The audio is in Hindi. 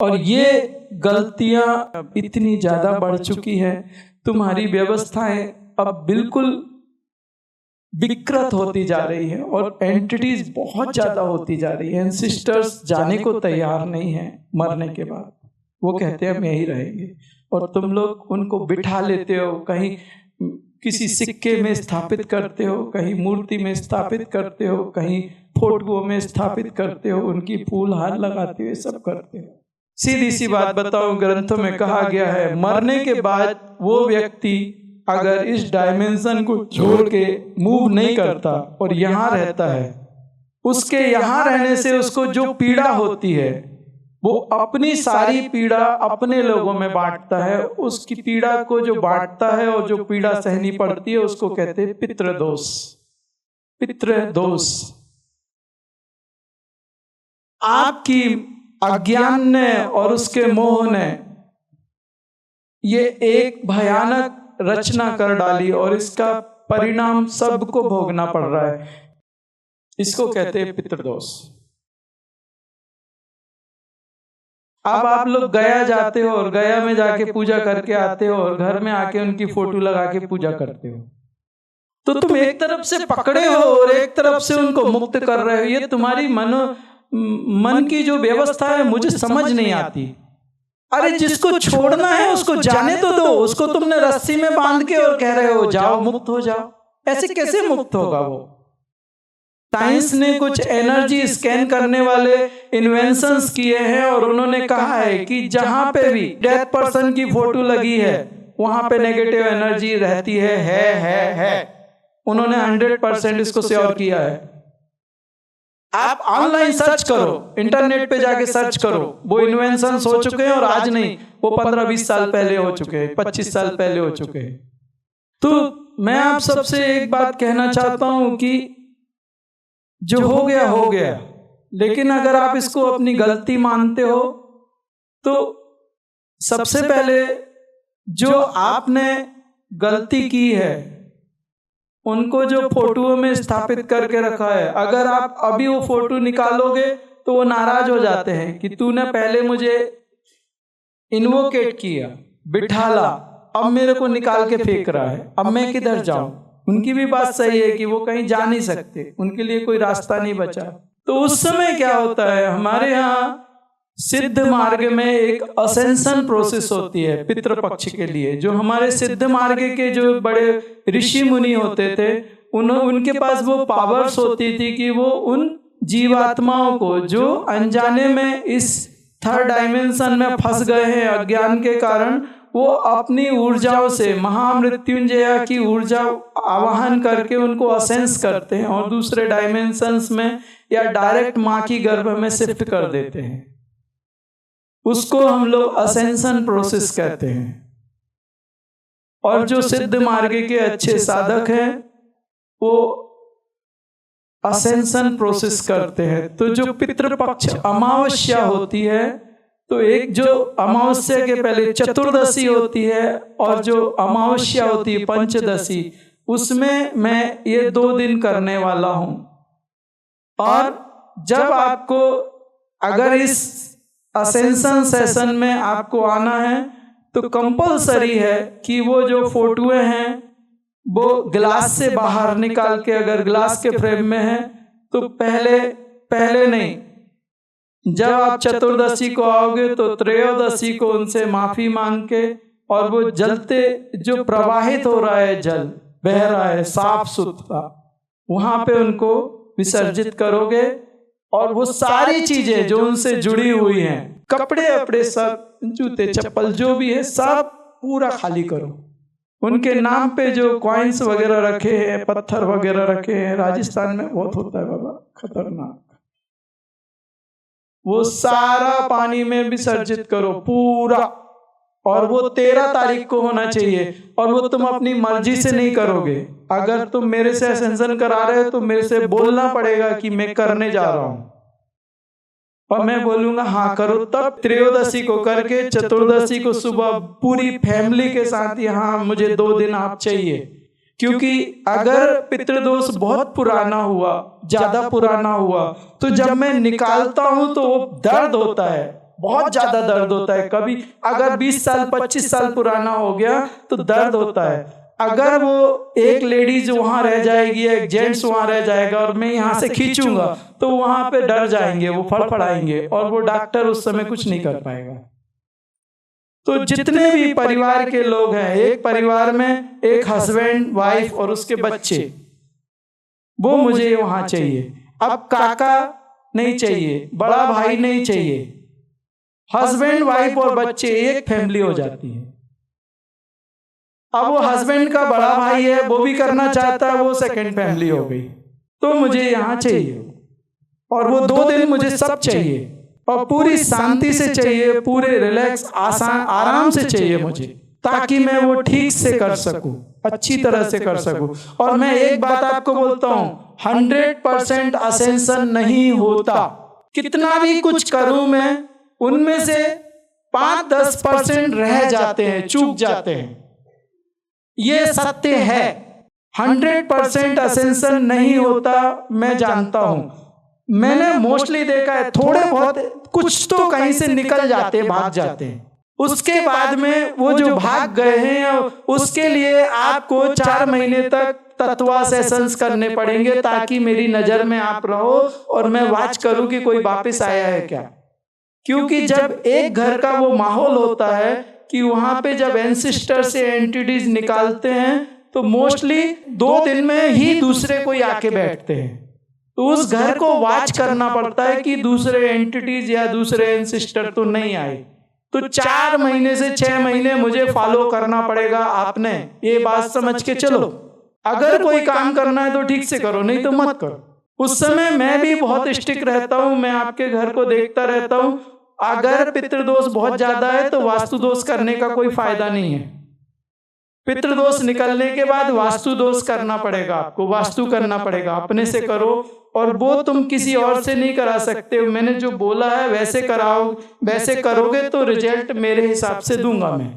और ये गलतियां इतनी ज्यादा बढ़ चुकी है, तुम्हारी व्यवस्थाएं अब बिल्कुल विकृत होती जा रही है और एंटिटीज बहुत ज्यादा होती जा रही है। एंसिस्टर्स जाने को तैयार नहीं है मरने के बाद, वो कहते हैं हम यहीं रहेंगे, और तुम लोग उनको बिठा लेते हो, कहीं किसी सिक्के में स्थापित करते हो, कहीं मूर्ति में स्थापित करते हो, कहीं फोटोओं में स्थापित करते हो, उनकी फूल हार लगाते हो, सब करते हो। सीधी सी बात बताऊं, ग्रंथों में कहा गया है मरने के बाद वो व्यक्ति अगर इस डायमेंशन को छोड़ के मूव नहीं करता और यहाँ रहता है, उसके यहाँ रहने से उसको जो पीड़ा होती है वो अपनी सारी पीड़ा अपने लोगों में बांटता है। उसकी पीड़ा को जो बांटता है और जो पीड़ा सहनी पड़ती है उसको कहते हैं पितृदोष। पितृदोष आपकी अज्ञान ने और उसके मोह ने ये एक भयानक रचना कर डाली और इसका परिणाम सबको भोगना पड़ रहा है। इसको कहते हैं पितृदोष। अब आप लोग गया जाते हो और गया में जाके पूजा करके आते हो और घर में आके उनकी फोटो लगा के पूजा करते हो, तो तुम एक तरफ से पकड़े हो और एक तरफ से उनको मुक्त कर रहे हो। ये तुम्हारी मन की जो व्यवस्था है मुझे समझ नहीं आती। अरे जिसको छोड़ना है उसको जाने तो दो, उसको तुमने रस्सी में बांध के और कह रहे हो जाओ मुक्त हो जाओ। ऐसे कैसे मुक्त होगा वो? साइंस ने कुछ एनर्जी स्कैन करने वाले इन्वेंशंस किए हैं और उन्होंने कहा है कि जहां पे भी डेथ पर्सन की फोटो लगी है वहां पे नेगेटिव एनर्जी रहती है। उन्होंने 100% इसको श्योर किया है। आप ऑनलाइन सर्च करो, इंटरनेट पे जाके सर्च करो, वो इन्वेंशंस हो चुके हैं और आज नहीं, वो 15-20 साल पहले हो चुके हैं, 25 साल पहले हो चुके हैं। तो मैं आप सबसे एक बात कहना चाहता हूं कि जो हो गया, लेकिन अगर आप इसको अपनी गलती मानते हो तो सबसे पहले जो आपने गलती की है उनको जो फोटो में स्थापित करके रखा है, अगर आप अभी वो फोटो निकालोगे तो वो नाराज हो जाते हैं कि तूने पहले मुझे इन्वोकेट किया, बिठाला, अब मेरे को निकाल के फेंक रहा है, अब मैं किधर जाऊं? उनकी भी बात सही है कि वो कहीं जा नहीं सकते, उनके लिए कोई रास्ता नहीं बचा। तो उस समय क्या होता है, हमारे यहाँ सिद्ध मार्ग में एक असेंशन प्रोसेस होती है पितृपक्ष के लिए। जो हमारे सिद्ध मार्ग के जो बड़े ऋषि मुनि होते थे उनके पास वो पावर्स होती थी कि वो उन जीवात्माओं को जो अनजाने में इस थर्ड डायमेंशन में फंस गए हैं अज्ञान के कारण, वो अपनी ऊर्जाओं से महामृत्युंजया की ऊर्जा आवाहन करके उनको असेंस करते हैं और दूसरे डायमेंशंस में या डायरेक्ट माँ की गर्भ में शिफ्ट कर देते हैं। उसको हम लोग असेंशन प्रोसेस कहते हैं। और जो सिद्ध मार्ग के अच्छे साधक हैं वो असेंशन प्रोसेस करते हैं। तो जो पितृपक्ष अमावस्या होती है, तो एक जो अमावस्या के पहले चतुर्दशी होती है और जो अमावस्या होती है पंचदशी, उसमें मैं ये 2 दिन करने वाला हूं। और जब आपको अगर इस असेंशन सेशन में आपको आना है तो कंपलसरी है कि वो जो फोटोएं हैं वो ग्लास से बाहर निकाल के, अगर ग्लास के फ्रेम में है तो पहले नहीं, जब आप चतुर्दशी को आओगे तो त्रयोदशी को उनसे माफी मांग के, और वो जलते जो प्रवाहित हो रहा है जल बह रहा है साफ सुथरा, वहां पे उनको विसर्जित करोगे। और वो सारी चीजें जो उनसे जुड़ी हुई हैं, कपड़े वपड़े सब, जूते चप्पल जो भी है सब पूरा खाली करो। उनके नाम पे जो कॉइन्स वगैरह रखे हैं, पत्थर वगैरह रखे हैं, राजस्थान में बहुत होता है बाबा, खतरनाक, वो सारा पानी में विसर्जित करो पूरा। और वो 13 तारीख को होना चाहिए, और वो तुम अपनी मर्जी से नहीं करोगे। अगर तुम मेरे से असेंशन करा रहे हो तो मेरे से बोलना पड़ेगा कि मैं करने जा रहा हूं, और मैं बोलूंगा हाँ करो। तब त्रयोदशी को करके चतुर्दशी को सुबह पूरी फैमिली के साथ यहाँ मुझे 2 दिन आप चाहिए। क्योंकि अगर पितृदोष बहुत पुराना हुआ, ज्यादा पुराना हुआ, तो जब मैं निकालता हूं तो वो दर्द होता है, बहुत ज्यादा दर्द होता है। कभी अगर 20 साल 25 साल पुराना हो गया तो दर्द होता है। अगर वो एक लेडीज वहां रह जाएगी, एक जेंट्स वहां रह जाएगा और मैं यहाँ से खींचूंगा तो वहां पे डर जाएंगे, वो फड़फड़ाएंगे और वो डॉक्टर उस समय कुछ नहीं कर पाएगा। तो जितने भी परिवार के लोग हैं, एक परिवार में एक हस्बैंड वाइफ और उसके बच्चे, वो मुझे वहां चाहिए। अब काका नहीं चाहिए, बड़ा भाई नहीं चाहिए, हस्बैंड वाइफ और बच्चे एक फैमिली हो जाती है। अब वो हस्बैंड का बड़ा भाई है, वो भी करना चाहता है, वो सेकंड फैमिली हो गई। तो मुझे यहाँ चाहिए और वो 2 दिन मुझे सब चाहिए और पूरी शांति से चाहिए, पूरे रिलैक्स आसान आराम से चाहिए मुझे, ताकि मैं वो ठीक से कर सकूं, अच्छी तरह से कर सकूं। और मैं एक बात आपको बोलता हूं, 100% असेंशन नहीं होता। कितना भी कुछ करूं मैं, उनमें से 5-10% रह जाते हैं, चूक जाते हैं। ये सत्य है। 100% असेंशन नहीं होता, मैं जानता हूं। मैंने मोस्टली देखा है, थोड़े बहुत कुछ तो कहीं से निकल जाते, भाग जाते हैं। उसके बाद में वो जो भाग गए हैं, उसके लिए आपको 4 महीने तक तत्वा सेशंस करने पड़ेंगे, ताकि मेरी नजर में आप रहो और मैं वाच करूं कि कोई वापस आया है क्या। क्योंकि जब एक घर का वो माहौल होता है कि वहां पे जब एंसिस्टर से एंटिटीज निकालते हैं तो मोस्टली 2 दिन में ही दूसरे कोई आके बैठते हैं। तो उस घर को वाच करना पड़ता है कि दूसरे एंटिटीज या दूसरे एंसिस्टर तो नहीं आए। तो 4 महीने से 6 महीने मुझे फॉलो करना पड़ेगा। आपने ये बात समझ के चलो, अगर कोई काम करना है तो ठीक से करो, नहीं तो मत करो। उस समय मैं भी बहुत स्ट्रिक्ट रहता हूँ, मैं आपके घर को देखता रहता हूँ। अगर पितृदोष बहुत ज्यादा है तो वास्तु दोष करने का कोई फायदा नहीं है। पितृदोष निकलने के बाद वास्तु दोष करना पड़ेगा, आपको वास्तु करना पड़ेगा, अपने से करो, और वो तुम किसी और से नहीं करा सकते। मैंने जो बोला है वैसे कराओ, वैसे करोगे तो रिजल्ट मेरे हिसाब से दूंगा मैं।